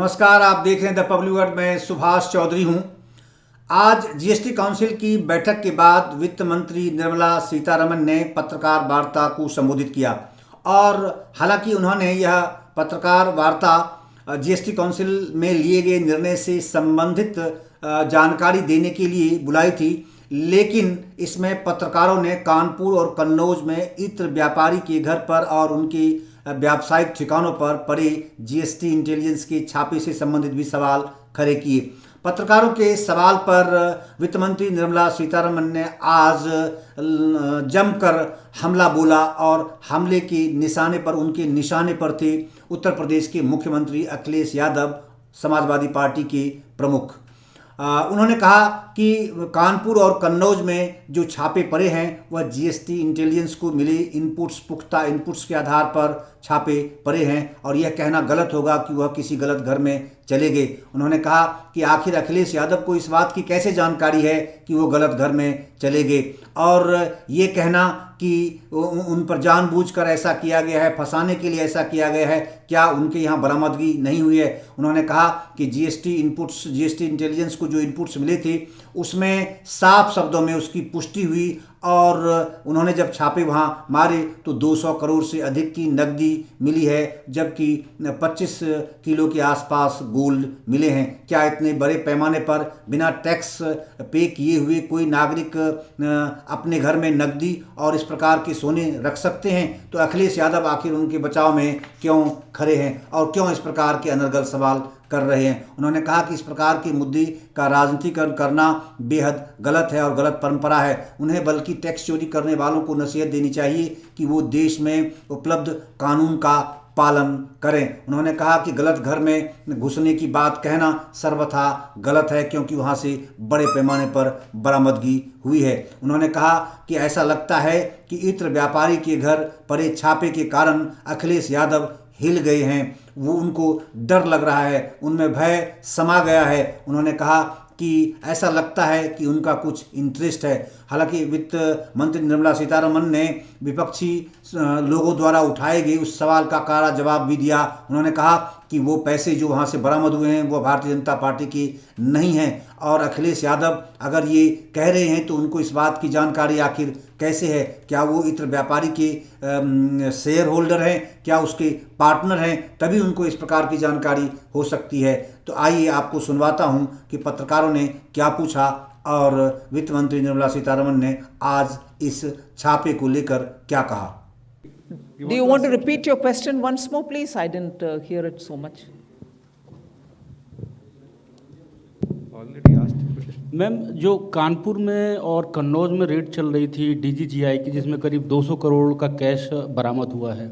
नमस्कार, आप देख रहे हैं द पब्लिक वर्ड में सुभाष चौधरी हूं। आज जीएसटी काउंसिल की बैठक के बाद वित्त मंत्री निर्मला सीतारमण ने पत्रकार वार्ता को संबोधित किया और हालांकि उन्होंने यह पत्रकार वार्ता जीएसटी काउंसिल में लिए गए निर्णय से संबंधित जानकारी देने के लिए बुलाई थी, लेकिन इसमें पत्रकारों ने कानपुर और कन्नौज में इत्र व्यापारी के घर पर और उनके व्यावसायिक ठिकानों पर पड़े जीएसटी इंटेलिजेंस के छापे से संबंधित भी सवाल खड़े किए। पत्रकारों के सवाल पर वित्त मंत्री निर्मला सीतारमण ने आज जमकर हमला बोला और हमले के निशाने पर उनके निशाने पर थे उत्तर प्रदेश के मुख्यमंत्री अखिलेश यादव, समाजवादी पार्टी के प्रमुख। उन्होंने कहा कि कानपुर और कन्नौज में जो छापे पड़े हैं वह जीएसटी इंटेलिजेंस को मिले इनपुट्स, पुख्ता इनपुट्स के आधार पर छापे पड़े हैं और यह कहना गलत होगा कि वह किसी गलत घर में चले गए। उन्होंने कहा कि आखिर अखिलेश यादव को इस बात की कैसे जानकारी है कि वो गलत घर में चले गए, और ये कहना कि उन पर जानबूझकर ऐसा किया गया है, फंसाने के लिए ऐसा किया गया है, क्या उनके यहाँ बरामदगी नहीं हुई है। उन्होंने कहा कि जीएसटी इनपुट्स, जीएसटी इंटेलिजेंस को जो इनपुट्स मिले थे उसमें साफ शब्दों में उसकी पुष्टि हुई और उन्होंने जब छापे वहाँ मारे तो 200 करोड़ से अधिक की नकदी मिली है, जबकि 25 किलो के आसपास गोल्ड मिले हैं। क्या इतने बड़े पैमाने पर बिना टैक्स पे किए हुए कोई नागरिक अपने घर में नकदी और इस प्रकार के सोने रख सकते हैं? तो अखिलेश यादव आखिर उनके बचाव में क्यों खड़े हैं और क्यों इस प्रकार के अनर्गल सवाल कर रहे हैं? उन्होंने कहा कि इस प्रकार के मुद्दे का राजनीतिकरण करना बेहद गलत है और गलत परंपरा है। उन्हें बल्कि टैक्स चोरी करने वालों को नसीहत देनी चाहिए कि वो देश में उपलब्ध कानून का पालन करें। उन्होंने कहा कि गलत घर में घुसने की बात कहना सर्वथा गलत है, क्योंकि वहाँ से बड़े पैमाने पर बरामदगी हुई है। उन्होंने कहा कि ऐसा लगता है कि इत्र व्यापारी के घर पड़े छापे के कारण अखिलेश यादव हिल गए हैं, वो उनको डर लग रहा है, उनमें भय समा गया है। उन्होंने कहा कि ऐसा लगता है कि उनका कुछ इंटरेस्ट है। हालांकि वित्त मंत्री निर्मला सीतारमण ने विपक्षी लोगों द्वारा उठाए गए उस सवाल का कड़ा जवाब भी दिया। उन्होंने कहा कि वो पैसे जो वहाँ से बरामद हुए हैं वो भारतीय जनता पार्टी के नहीं हैं और अखिलेश यादव अगर ये कह रहे हैं तो उनको इस बात की जानकारी आखिर कैसे है? क्या वो इत्र व्यापारी के शेयर होल्डर हैं, क्या उसके पार्टनर हैं? तभी उनको इस प्रकार की जानकारी हो सकती है। तो आइए आपको सुनवाता हूं कि पत्रकारों ने क्या पूछा और वित्त मंत्री निर्मला सीतारमण ने आज इस छापे को लेकर क्या कहा। Do you want to repeat your question once more, please? I didn't hear it so much. Already asked. Ma'am, जो कानपुर में और कन्नौज में रेड चल रही थी डीजीजीआई की, जिसमें करीब 200 करोड़ का कैश बरामद हुआ है,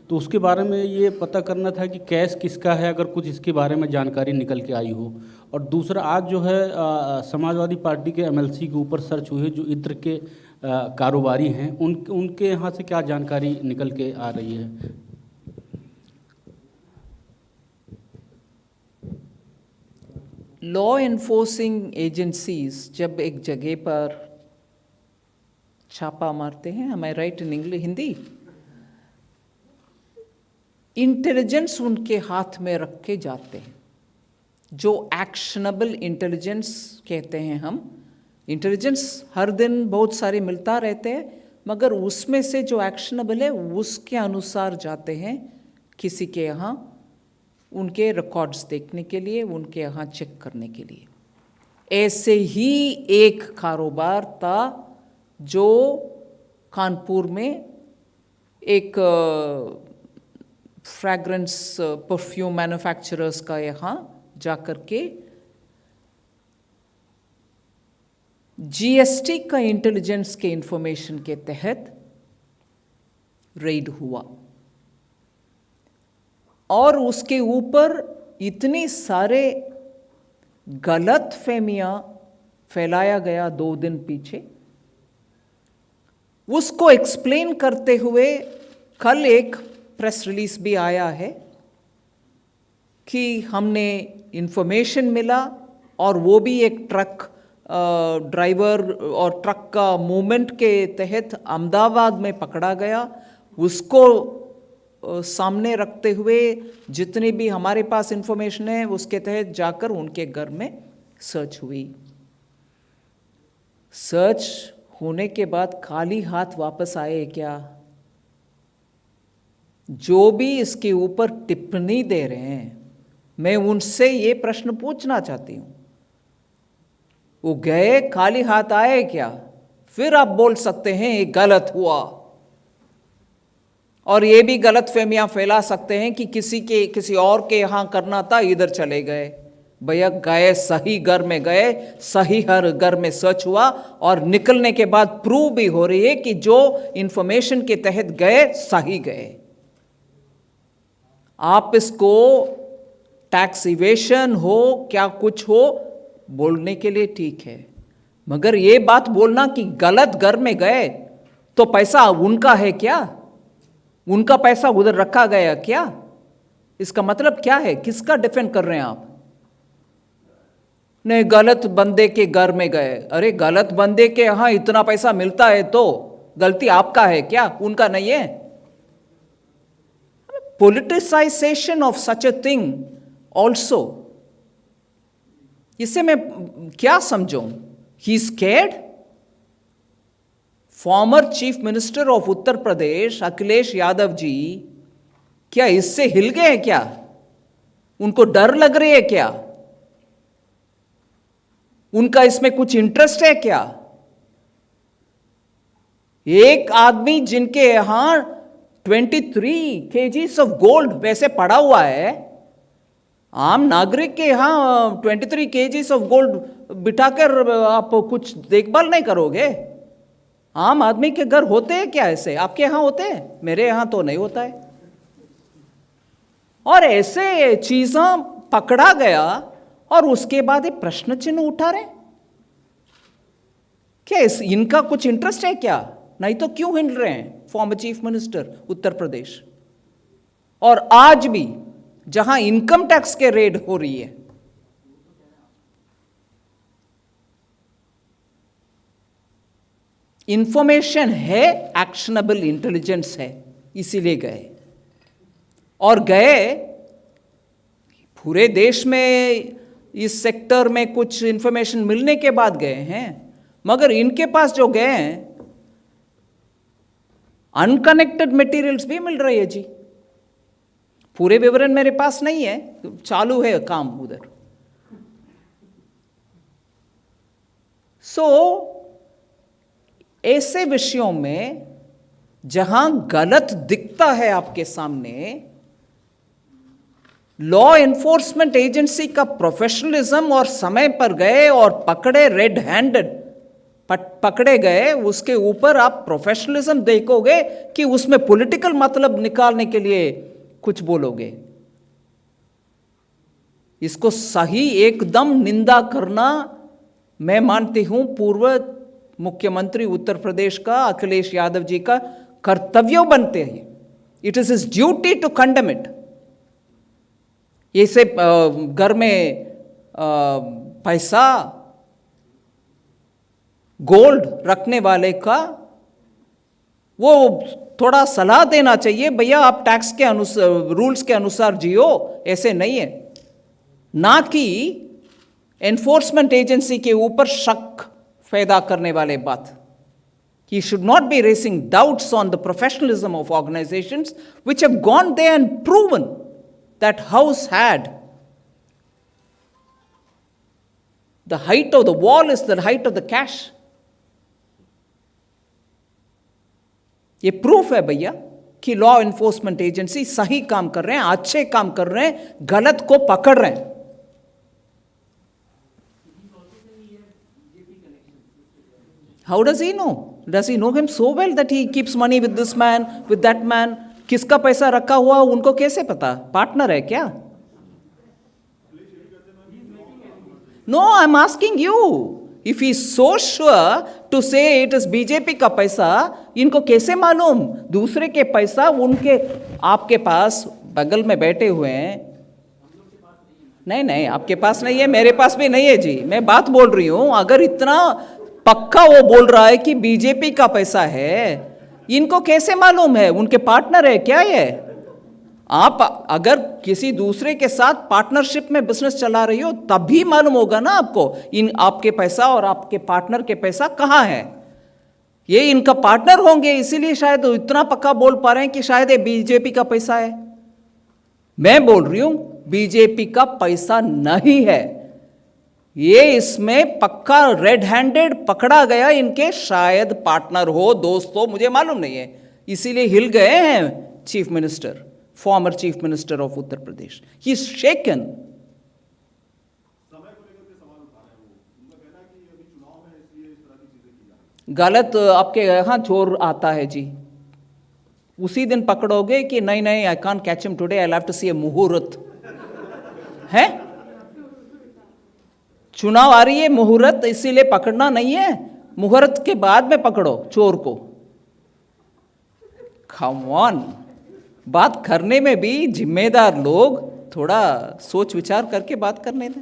तो उसके बारे में ये पता करना था कि कैश किसका है, अगर कुछ इसके बारे में जानकारी निकल के आई हो। और दूसरा, आज जो है समाजवादी पार्टी के एमएलसी के ऊपर सर्च हुई है, जो इत्र के कारोबारी हैं, उनके यहाँ से क्या जानकारी निकल के आ रही है? लॉ एनफोर्सिंग एजेंसीज जब एक जगह पर छापा मारते हैं, am I right in English, Hindi, intelligence उनके हाथ में रख के जाते हैं, जो एक्शनेबल इंटेलिजेंस कहते हैं हम। इंटेलिजेंस हर दिन बहुत सारे मिलता रहते हैं, मगर उसमें से जो एक्शनेबल है उसके अनुसार जाते हैं किसी के यहाँ, उनके रिकॉर्ड्स देखने के लिए, उनके यहाँ चेक करने के लिए। ऐसे ही एक कारोबार था जो कानपुर में एक फ्रैग्रेंस परफ्यूम मैन्युफैक्चरर्स का यहाँ जाकर के जीएसटी का इंटेलिजेंस के इंफॉर्मेशन के तहत रेड हुआ और उसके ऊपर इतनी सारे गलत फहमियां फैलाया गया 2 दिन पीछे। उसको एक्सप्लेन करते हुए कल एक प्रेस रिलीज भी आया है कि हमने इंफॉर्मेशन मिला और वो भी एक ट्रक ड्राइवर और ट्रक का मूवमेंट के तहत अहमदाबाद में पकड़ा गया। उसको सामने रखते हुए जितनी भी हमारे पास इंफॉर्मेशन है उसके तहत जाकर उनके घर में सर्च हुई। सर्च होने के बाद खाली हाथ वापस आए क्या? जो भी इसके ऊपर टिप्पणी दे रहे हैं, मैं उनसे ये प्रश्न पूछना चाहती हूं, वो गए खाली हाथ आए क्या? फिर आप बोल सकते हैं ये गलत हुआ, और ये भी गलत फहमियां फैला सकते हैं कि किसी और के यहां करना था, इधर चले गए। भैया गए सही घर में गए, सही हर घर में सर्च हुआ, और निकलने के बाद प्रूव भी हो रही है कि जो इंफॉर्मेशन के तहत गए सही गए। आप इसको टैक्स इवेशन हो क्या कुछ हो बोलने के लिए ठीक है, मगर ये बात बोलना कि गलत घर में गए तो पैसा उनका है क्या? उनका पैसा उधर रखा गया क्या? इसका मतलब क्या है? किसका डिफेंड कर रहे हैं आप? नहीं, गलत बंदे के घर में गए। अरे गलत बंदे के यहां इतना पैसा मिलता है तो गलती आपका है क्या? उनका नहीं है? Politicization of such a thing also, इससे मैं क्या समझूं? He is scared? Former chief minister of Uttar Pradesh Akhilesh Yadav ji क्या इससे हिल गए क्या? उनको डर लग रही है क्या? उनका इसमें कुछ इंटरेस्ट है क्या? एक आदमी जिनके यहां 23 kgs ऑफ गोल्ड वैसे पड़ा हुआ है, आम नागरिक के यहां 23 kgs ऑफ गोल्ड बिठाकर आप कुछ देखभाल नहीं करोगे? आम आदमी के घर होते हैं क्या ऐसे? आपके यहां होते हैं? मेरे यहां तो नहीं होता है। और ऐसे चीजें पकड़ा गया और उसके बाद ये प्रश्न चिन्ह उठा रहे क्या? इनका कुछ इंटरेस्ट है क्या? नहीं तो क्यों हिल रहे हैं farmer chief minister Uttar Pradesh? और आज भी जहां इनकम टैक्स के रेड हो रही है, इंफॉर्मेशन है, एक्शनेबल इंटेलिजेंस है, इसीलिए गए। और गए पूरे देश में इस सेक्टर में कुछ इंफॉर्मेशन मिलने के बाद गए हैं, मगर इनके पास जो गए हैं अनकनेक्टेड मटेरियल्स भी मिल रही है जी। पूरे विवरण मेरे पास नहीं है, चालू है काम उधर। ऐसे विषयों में जहां गलत दिखता है आपके सामने, लॉ एनफोर्समेंट एजेंसी का प्रोफेशनलिज्म और समय पर गए और पकड़े, रेड हैंडेड पकड़े गए, उसके ऊपर आप प्रोफेशनलिज्म देखोगे कि उसमें पॉलिटिकल मतलब निकालने के लिए कुछ बोलोगे? इसको सही एकदम निंदा करना मैं मानती हूं पूर्व मुख्यमंत्री उत्तर प्रदेश का अखिलेश यादव जी का कर्तव्य बनते हैं। It is his duty to condemn it. ऐसे घर में पैसा गोल्ड रखने वाले का वो थोड़ा सलाह देना चाहिए, भैया आप टैक्स के अनुसार, रूल्स के अनुसार जियो, ऐसे नहीं है। ना कि एनफोर्समेंट एजेंसी के ऊपर शक पैदा करने वाले बात। He should not be raising doubts on the professionalism of organizations which have gone there and proven that house had the height of the wall is the height of the cash. ये proof है भैया कि law enforcement agency सही काम कर रहे हैं, अच्छे काम कर रहे हैं, गलत को पकड़ रहे हैं। How does he know? Does he know him so well that he keeps money with this man, with that man? किसका पैसा रखा हुआ उनको कैसे पता? पार्टनर है क्या? No, I'm asking you. If he is so sure to say it is BJP का पैसा, इनको कैसे मालूम? दूसरे के पैसा उनके, आपके पास बगल में बैठे हुए हैं। नहीं, आपके पास नहीं है, मेरे पास भी नहीं है जी। मैं बात बोल रही हूं, अगर इतना पक्का वो बोल रहा है कि बीजेपी का पैसा है, इनको कैसे मालूम है? उनके पार्टनर है क्या ये? आप अगर किसी दूसरे के साथ पार्टनरशिप में बिजनेस चला रही हो तभी मालूम होगा ना आपको इन आपके पैसा और आपके पार्टनर के पैसा कहाँ है। ये इनका पार्टनर होंगे इसीलिए शायद इतना पक्का बोल पा रहे हैं कि शायद ये बीजेपी का पैसा है। मैं बोल रही हूं बीजेपी का पैसा नहीं है, ये इसमें पक्का रेड हैंडेड पकड़ा गया, इनके शायद पार्टनर हो, दोस्त हो, मुझे मालूम नहीं है, इसीलिए हिल गए हैं chief minister, former chief minister of Uttar Pradesh. He is shaken. गलत आपके यहाँ चोर आता है जी, उसी दिन पकड़ोगे कि नहीं नहीं I can't catch him today, I have to see a muhurat है। चुनाव आ रही है, मुहूर्त इसीलिए पकड़ना नहीं है, मुहूर्त के बाद में पकड़ो चोर को। कम ऑन, बात करने में भी जिम्मेदार लोग थोड़ा सोच विचार करके बात करने दें।